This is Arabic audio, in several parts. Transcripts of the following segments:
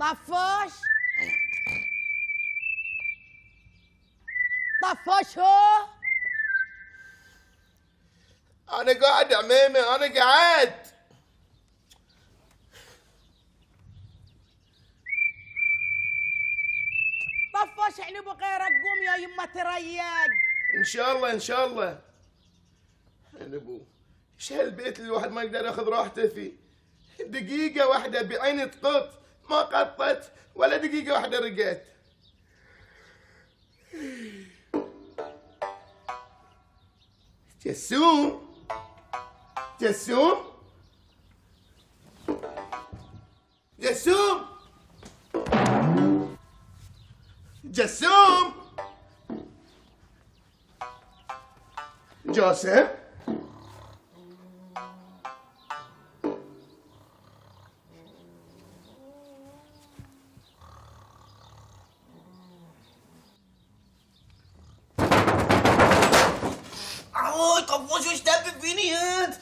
طفش طفش هو. انا قاعد يا عميمه، انا قاعد. طفش يعني ابو غيرك، قوم يا يما تريق. ان شاء الله ان شاء الله. انا ابو ايش هالبيت اللي الواحد ما يقدر ياخذ راحته فيه؟ دقيقه واحده بعيني تقط ما قطت، ولا دقيقه واحده رقيت. جسوم جسوم جسوم جسوم جوزيف. عوي طفوش وش تهبب فيني انت؟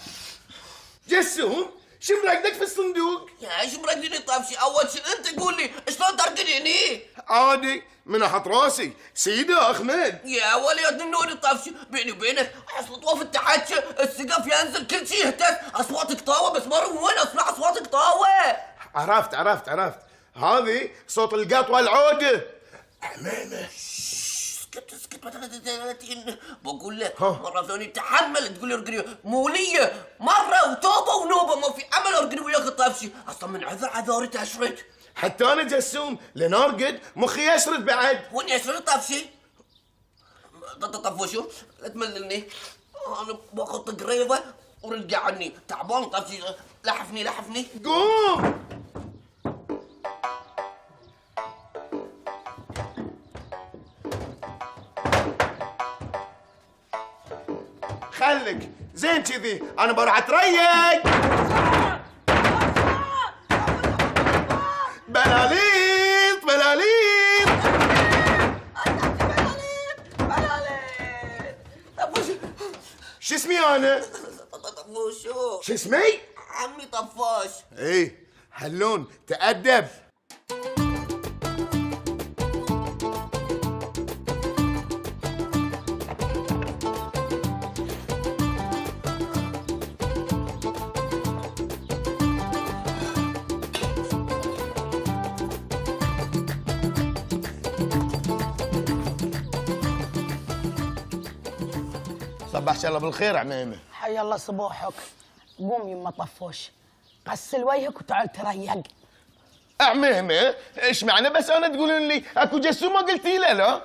جسوم شو مرقدك في الصندوق؟ يا شو مرقدني طفشي؟ اول شيء انت قول لي شلون ترقدني هني؟ عادي من احط راسي سيدي احمد. يا ولي تنوني طفشي، بيني وبينك احس طوف التحكي، السقف ينزل كل شيء يهتز، اصواتك طاوه بس ما اروح وين اسمع اصواتك طاوه. عرفت هذه صوت القط والعوده. عميمه اسكت ما تغتين. بقول لك مره ثانيه تحمل تقول لي ارقني موليه مره وتوبه ونوبه، ما في امل ارقني وياك الطفشي، اصلا من عذاري تشرد. حتى انا جسوم لين ارقد مخي يشرد بعد. وين يشرد الطفشي؟ طفشوا لا تمللني، انا باخذ قريضه ورجع عني تعبان طفشي. لحفني قوم. خلك زين كذي انا بروح اتريق. بلاليط طفشوا شو اسمي انا؟ طفشوا شو اسمي؟ عمي طفاش. ايه هلون تأدب. صباح الله بالخير عميمه. حي الله صبوحك. قوم يما طفوش، غسل وجهك وتعال تريق. عميمه ايش معنى بس انا تقولون لي اكو جسوم ما قلتي له لا؟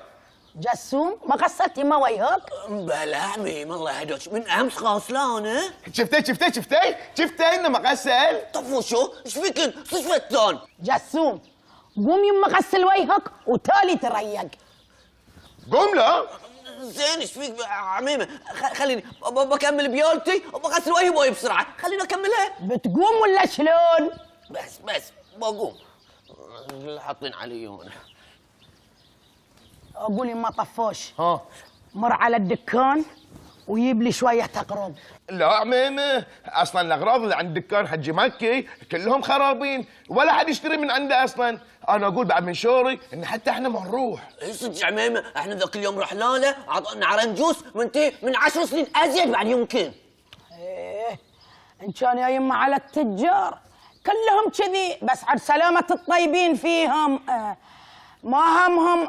جسوم ما غسلت يما وجهك؟ بلا عميم الله يهديك من امس غسلانه. شفتي انه ما غسل. طفشوا ايش فيك انت؟ صفت لون جسوم قوم يما غسل وجهك وتالي تريق. قوم لا. زين ايش فيك عميمه؟ خليني بكمل بيولتي وبغسل وجهي بوي بسرعه، خليني اكملها. بتقوم ولا شلون؟ بس بقوم. حاطين علي هنا. اقول يما طفوش ها مر على الدكان ويجيب لي شويه اقرب. لا عميمه اصلا الاغراض اللي عند دكان حجي مكي كلهم خرابين ولا حد يشتري من عنده اصلا. انا اقول بعد من شوري ان حتى احنا ما نروح. اي صدق يا عميمه، احنا ذاك اليوم رحنا له عطنا عرنجوس من 10 سنين ازيد بعد يمكن. ايه ان كان يا يما على التجار كلهم كذي، بس عاد سلامة الطيبين فيهم. ما همهم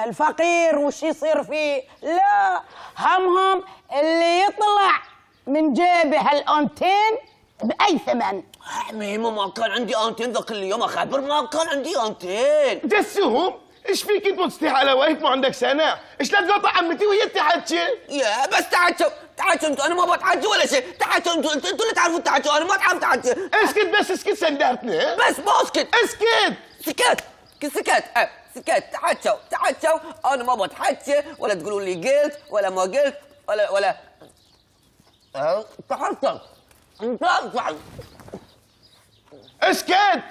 الفقير وش يصير فيه، لا همهم اللي يطلع من جيبه هالأنتين بأي ثمن. عميمه ما كان عندي انتين ذاك اليوم، اخبر ما كان عندي انتين. جسوم ايش فيك انت تستحي على وجهك ما عندك سنه؟ ايش لا تقاطع عمتي وهي تحكي؟ يا بس تعجوا انتوا، انا ما بتحجى ولا شيء، تعجوا انتوا اللي تعرفون تعجوا، انا ما تعرف تعجى. اسكت سندرتني. بس ما اسكت. اسكت سكت تعجوا انا ما بتحجى ولا تقولوا لي قلت ولا ما قلت ولا تحرصت انت. اسكت